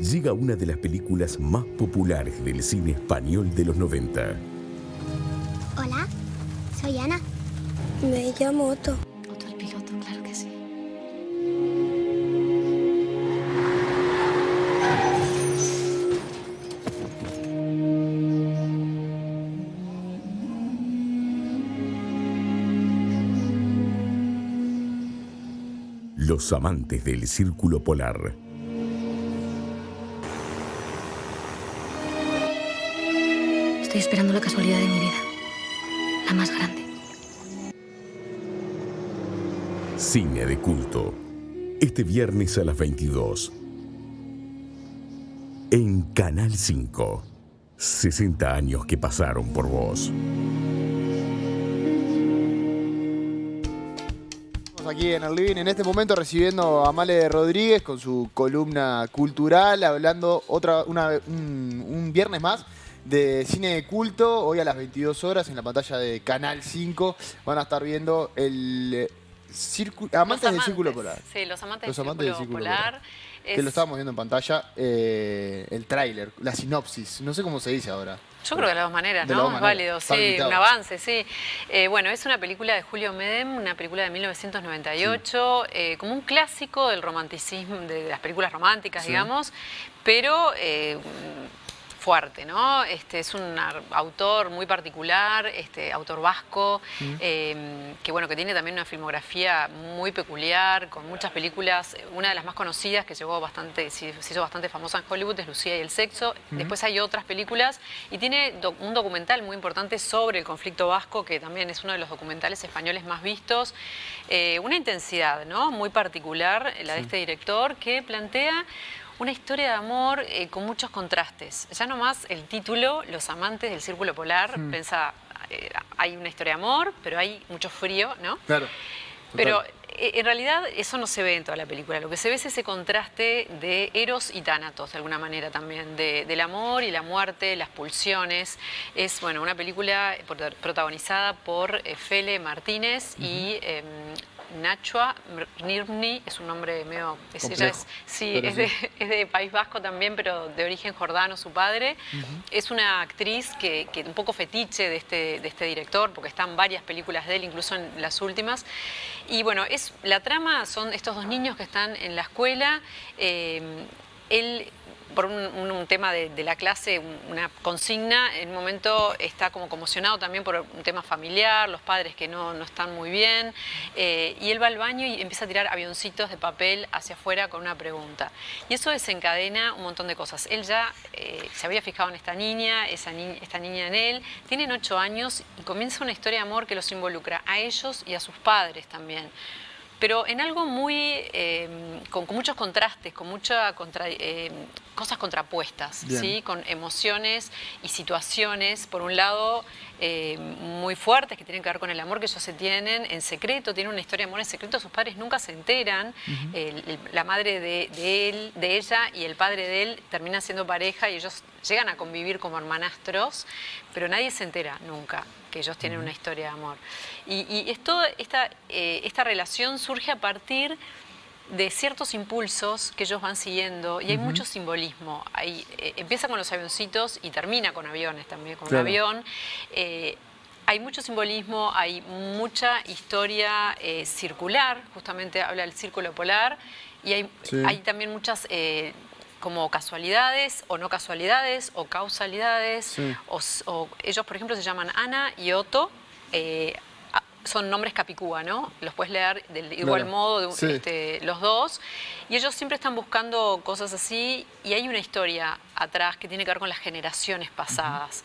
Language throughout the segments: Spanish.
llega una de las películas más populares del cine español de los 90. Hola, soy Ana. Me llamo Otto. Otto el piloto, claro que sí. Los amantes del Círculo Polar. Estoy esperando la casualidad de mi vida. La más grande. Cine de culto. Este viernes a las 22. En Canal 5. 60 años que pasaron por vos. Aquí en el living, en este momento recibiendo a Male Rodríguez con su columna cultural, hablando un viernes más de cine de culto. Hoy a las 22 horas en la pantalla de Canal 5 van a estar viendo el Amantes del Círculo Polar. Sí, los amantes Los del Círculo Polar. Que lo estábamos viendo en pantalla, el tráiler, la sinopsis, no sé cómo se dice ahora. Yo creo que de las dos maneras, De ¿no? las dos Es maneras. válido, Está sí, habilitado. un avance, sí. Bueno, es una película de Julio Medem, una película de 1998, como un clásico del romanticismo, de las películas románticas, Sí. digamos, pero fuerte, ¿no? Es un autor muy particular, autor vasco, que bueno, que tiene también una filmografía muy peculiar, con muchas películas. Una de las más conocidas que se hizo bastante famosa en Hollywood es Lucía y el sexo. Después hay otras películas y tiene un documental muy importante sobre el conflicto vasco, que también es uno de los documentales españoles más vistos. Una intensidad, ¿no? Muy particular, la de este director, que plantea una historia de amor con muchos contrastes. Ya nomás el título, Los amantes del Círculo Polar, pensá, hay una historia de amor, pero hay mucho frío, ¿no? Claro. Pero en realidad eso no se ve en toda la película. Lo que se ve es ese contraste de Eros y Tánatos, de alguna manera también, del amor y la muerte, las pulsiones. Es, bueno, una película protagonizada por Fele Martínez y Nachua Nirni, es un nombre medio... Es de País Vasco también, pero de origen jordano su padre. Es una actriz que un poco fetiche de este director, porque están varias películas de él, incluso en las últimas. Y bueno, la trama son estos dos niños que están en la escuela. Él, por un tema de la clase, una consigna, en un momento está como conmocionado también por un tema familiar, los padres que no están muy bien, y él va al baño y empieza a tirar avioncitos de papel hacia afuera con una pregunta. Y eso desencadena un montón de cosas. Él ya se había fijado en esta niña, esta niña en él, tienen 8 años y comienza una historia de amor que los involucra a ellos y a sus padres también. Pero en algo muy, con muchos contrastes, con muchas cosas contrapuestas, ¿sí? Con emociones y situaciones, por un lado, muy fuertes que tienen que ver con el amor que ellos se tienen en secreto, tienen una historia de amor en secreto, sus padres nunca se enteran, la madre de ella y el padre de él terminan siendo pareja y ellos llegan a convivir como hermanastros, pero nadie se entera nunca que ellos tienen una historia de amor. Y esta relación surge a partir de ciertos impulsos que ellos van siguiendo y hay mucho simbolismo. Empieza con los avioncitos y termina con aviones también, con un avión. Hay mucho simbolismo, hay mucha historia circular, justamente habla del círculo polar, y hay también muchas... como casualidades o no casualidades o causalidades, o ellos por ejemplo se llaman Ana y Otto, son nombres capicúa, ¿no? Los puedes leer del igual modo los dos, y ellos siempre están buscando cosas así y hay una historia atrás que tiene que ver con las generaciones pasadas.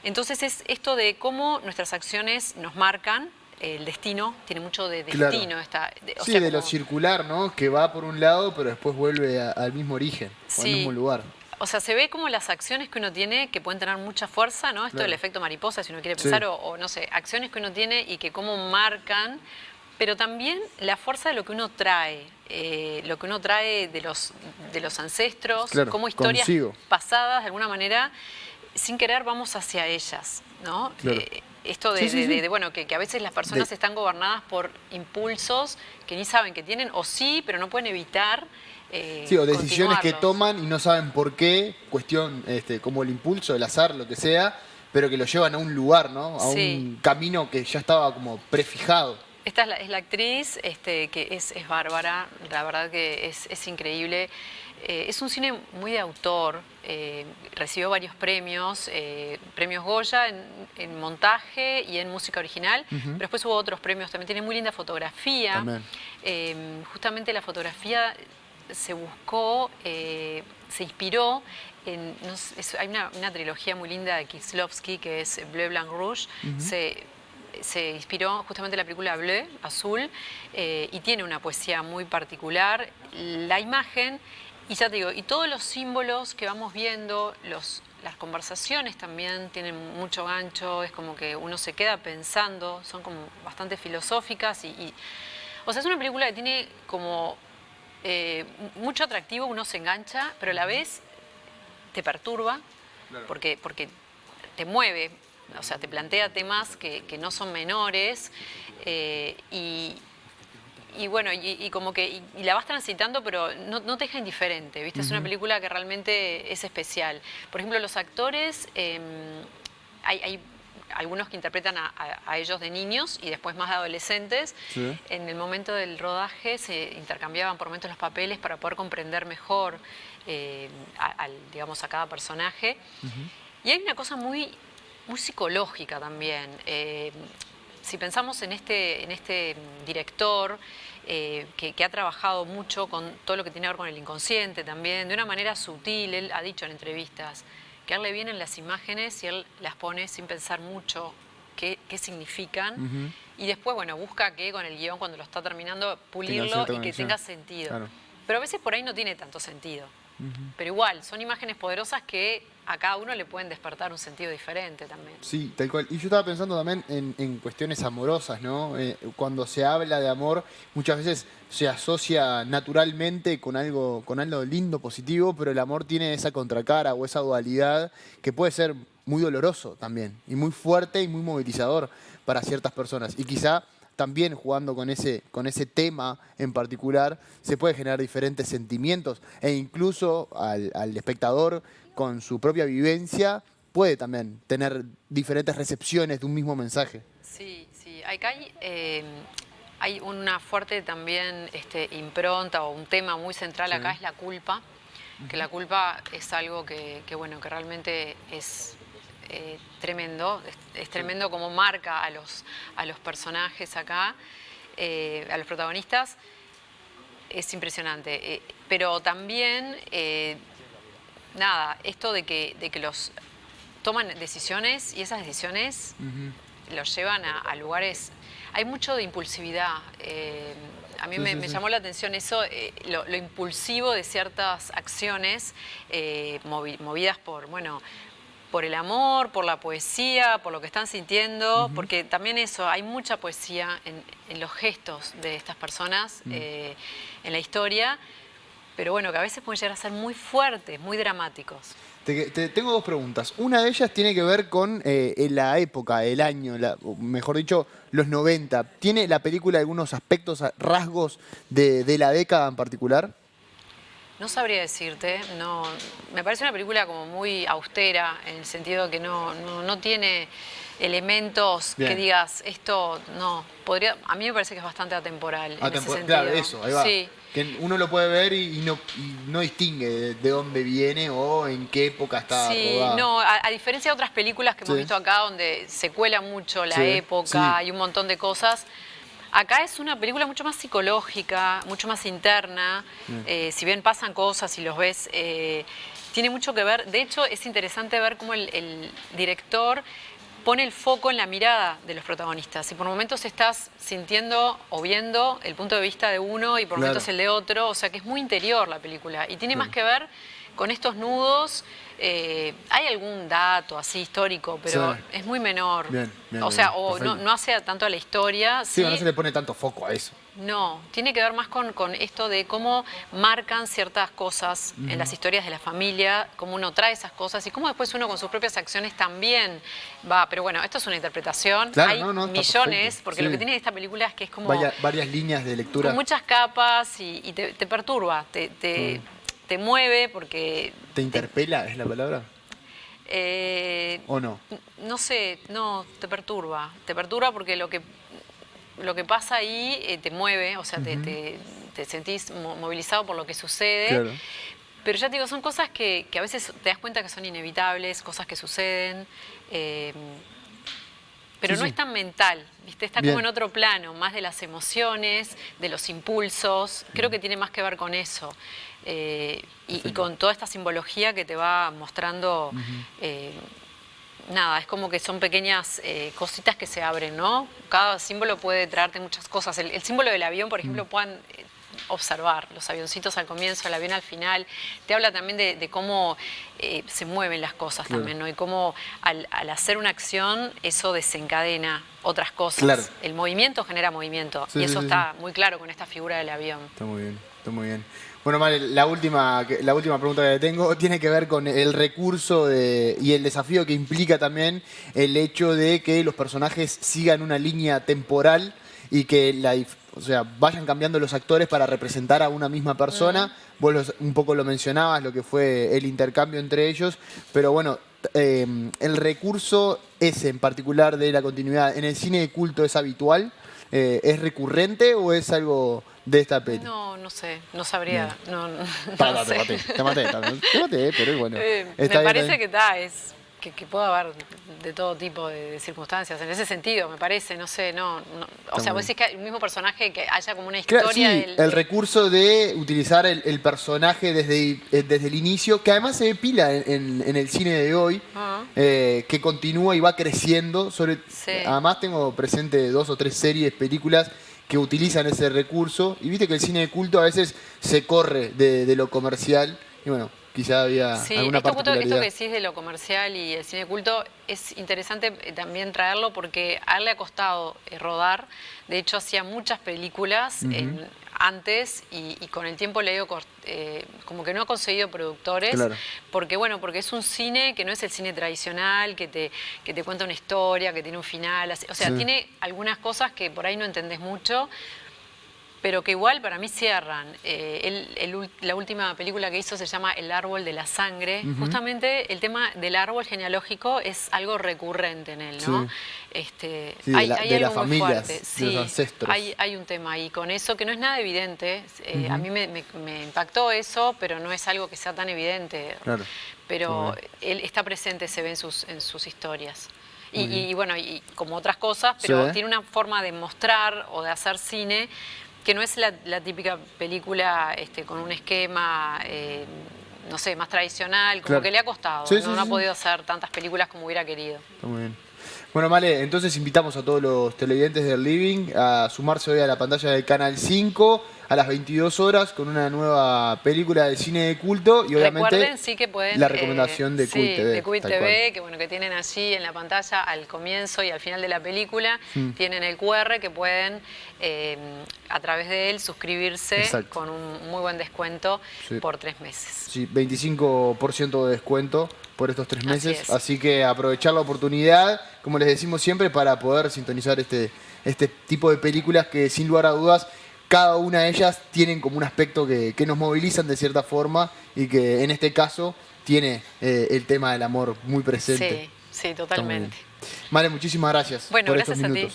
Entonces es esto de cómo nuestras acciones nos marcan. El destino, tiene mucho de destino. Claro. De lo circular, ¿no? Que va por un lado, pero después vuelve al mismo origen, o al mismo lugar. O sea, se ve como las acciones que uno tiene que pueden tener mucha fuerza, ¿no? Esto del efecto mariposa, si uno quiere pensar, o no sé, acciones que uno tiene y que cómo marcan, pero también la fuerza de lo que uno trae, de los ancestros, como historias pasadas, de alguna manera, sin querer vamos hacia ellas, ¿no? Claro. Esto bueno, que a veces las personas están gobernadas por impulsos que ni saben que tienen, o sí, pero no pueden evitar Sí, o decisiones que continuarlos. toman y no saben por qué, cuestión como el impulso, el azar, lo que sea, pero que lo llevan a un lugar, ¿no? A Sí. un camino que ya estaba como prefijado. Esta es la actriz, que es bárbara, la verdad que es increíble. Es un cine muy de autor, recibió varios premios, premios Goya en montaje y en música original, pero después hubo otros premios, también tiene muy linda fotografía. También. Justamente la fotografía se buscó, se inspiró en, hay una trilogía muy linda de Kieslowski que es Bleu, Blanc, Rouge. Se inspiró justamente en la película Bleu, Azul, y tiene una poesía muy particular. La imagen, y ya te digo, y todos los símbolos que vamos viendo, las conversaciones también tienen mucho gancho, es como que uno se queda pensando, son como bastante filosóficas o sea, es una película que tiene como mucho atractivo, uno se engancha, pero a la vez te perturba, porque te mueve, o sea, te plantea temas que no son menores y bueno, y como que y la vas transitando, pero no te deja indiferente, ¿viste? Es una película que realmente es especial. Por ejemplo, los actores, hay algunos que interpretan a ellos de niños y después más de adolescentes. Sí. En el momento del rodaje se intercambiaban por momentos los papeles para poder comprender mejor, digamos, a cada personaje. Y hay una cosa muy psicológica también. Si pensamos en este director que ha trabajado mucho con todo lo que tiene que ver con el inconsciente también, de una manera sutil, él ha dicho en entrevistas que a él le vienen las imágenes y él las pone sin pensar mucho qué significan. Y después, bueno, busca que con el guión, cuando lo está terminando, pulirlo cierta y que conexión. tenga sentido. Claro. Pero a veces por ahí no tiene tanto sentido. Pero igual, son imágenes poderosas que a cada uno le pueden despertar un sentido diferente también. Sí, tal cual. Y yo estaba pensando también en cuestiones amorosas, ¿no? Cuando se habla de amor, muchas veces se asocia naturalmente con algo lindo, positivo, pero el amor tiene esa contracara o esa dualidad que puede ser muy doloroso también, y muy fuerte y muy movilizador para ciertas personas. Y quizá también jugando con ese tema en particular, se puede generar diferentes sentimientos e incluso al espectador con su propia vivencia puede también tener diferentes recepciones de un mismo mensaje. Sí, sí. Acá hay una fuerte también impronta o un tema muy central acá es la culpa, que la culpa es algo que bueno, que realmente es tremendo, es tremendo como marca a los personajes acá, a los protagonistas, es impresionante. Pero también, nada, esto de que los toman decisiones y esas decisiones los llevan a lugares... Hay mucho de impulsividad. A mí me llamó la atención eso, lo impulsivo de ciertas acciones movidas por, bueno, por el amor, por la poesía, por lo que están sintiendo, porque también eso, hay mucha poesía en los gestos de estas personas, en la historia, pero bueno, que a veces pueden llegar a ser muy fuertes, muy dramáticos. Tengo dos preguntas. Una de ellas tiene que ver con la época, el año, o mejor dicho, los 90. ¿Tiene la película algunos aspectos, rasgos de la década en particular? No sabría decirte, no, me parece una película como muy austera, en el sentido que no tiene elementos Bien. que digas, esto no, podría, a mí me parece que es bastante atemporal en ese sentido. Claro, eso, ahí va. Sí. Que uno lo puede ver y no distingue de dónde viene o en qué época está Sí, rodada. no, a diferencia de otras películas que hemos Sí. visto acá, donde se cuela mucho la Sí, época sí. y un montón de cosas, acá es una película mucho más psicológica, mucho más interna. Si bien pasan cosas y los ves, tiene mucho que ver. De hecho, es interesante ver cómo el director pone el foco en la mirada de los protagonistas. Y por momentos estás sintiendo o viendo el punto de vista de uno y por Claro. momentos el de otro. O sea que es muy interior la película. Y tiene más que ver con estos nudos. Hay algún dato así histórico, pero es muy menor. Bien, o sea, bien, o perfecto. no hace tanto a la historia. Sí, no se le pone tanto foco a eso. No, tiene que ver más con esto de cómo marcan ciertas cosas en las historias de la familia, cómo uno trae esas cosas y cómo después uno con sus propias acciones también va. Pero bueno, esto es una interpretación, Claro, hay está millones, perfecto. porque Sí. lo que tiene esta película es que es como Varias líneas de lectura. con muchas capas y te perturba, te mueve porque... ¿Te interpela es la palabra? ¿O no? No sé, no, te perturba porque lo que pasa ahí te mueve, o sea, te sentís movilizado por lo que sucede. Claro. Pero ya te digo, son cosas que a veces te das cuenta que son inevitables, cosas que suceden, pero Sí, no sí. es tan mental, ¿viste? Está Bien. como en otro plano, más de las emociones, de los impulsos, creo que tiene más que ver con eso. Y con toda esta simbología que te va mostrando, nada, es como que son pequeñas cositas que se abren, ¿no? Cada símbolo puede traerte muchas cosas. El símbolo del avión, por ejemplo, puedan observar los avioncitos al comienzo, el avión al final. Te habla también de cómo se mueven las cosas también, ¿no? Y cómo al hacer una acción eso desencadena otras cosas. Claro. El movimiento genera movimiento Sí, y sí, eso sí, está muy claro con esta figura del avión. Está muy bien, está muy bien. Bueno, Male, la última pregunta que tengo tiene que ver con el recurso y el desafío que implica también el hecho de que los personajes sigan una línea temporal y que vayan cambiando los actores para representar a una misma persona. Vos un poco lo mencionabas, lo que fue el intercambio entre ellos, pero bueno, el recurso ese en particular de la continuidad, ¿en el cine de culto es habitual? ¿Es recurrente o es algo de esta peli? No sé, no sabría. No sé. Te maté, pero bueno. Me está bien, parece que puede haber de todo tipo de circunstancias. En ese sentido, me parece, no sé, o sea, vos decís que el mismo personaje que haya como una historia. Claro, sí, el recurso de utilizar el personaje desde el inicio, que además se ve pila en el cine de hoy, que continúa y va creciendo. Sí. Además tengo presente 2 o 3 series, películas que utilizan ese recurso. Y viste que el cine de culto a veces se corre de lo comercial. Y bueno, quizá había alguna particularidad. Esto que decís de lo comercial y el cine de culto es interesante también traerlo porque a él le ha costado rodar. De hecho, hacía muchas películas antes y con el tiempo le digo como que no ha conseguido productores. Claro. Porque es un cine que no es el cine tradicional, que te cuenta una historia, que tiene un final. O sea, tiene algunas cosas que por ahí no entendés mucho, pero que igual para mí cierran. La última película que hizo se llama El árbol de la sangre. Justamente el tema del árbol genealógico es algo recurrente en él, ¿no? Sí, hay de las algo muy familias, fuerte. de los ancestros. Hay un tema ahí con eso que no es nada evidente. A mí me impactó eso, pero no es algo que sea tan evidente. Claro. Pero él está presente, se ve en sus historias. Y bueno, y como otras cosas, pero tiene una forma de mostrar o de hacer cine que no es la típica película con un esquema, no sé, más tradicional, como que le ha costado. No ha podido hacer tantas películas como hubiera querido. Está muy bien. Bueno, Male, entonces invitamos a todos los televidentes del Living a sumarse hoy a la pantalla del Canal 5 a las 22 horas con una nueva película de cine de culto y obviamente recuerden, sí, que pueden, la recomendación de Cui TV. De Cui TV, que tienen allí en la pantalla al comienzo y al final de la película, tienen el QR que pueden a través de él suscribirse con un muy buen descuento por 3 meses. Sí, 25% de descuento por estos 3 meses, Así así que aprovechar la oportunidad, como les decimos siempre, para poder sintonizar este tipo de películas que sin lugar a dudas cada una de ellas tienen como un aspecto que nos movilizan de cierta forma y que en este caso tiene el tema del amor muy presente. Sí, totalmente. Male, muchísimas gracias por estos minutos. A ti.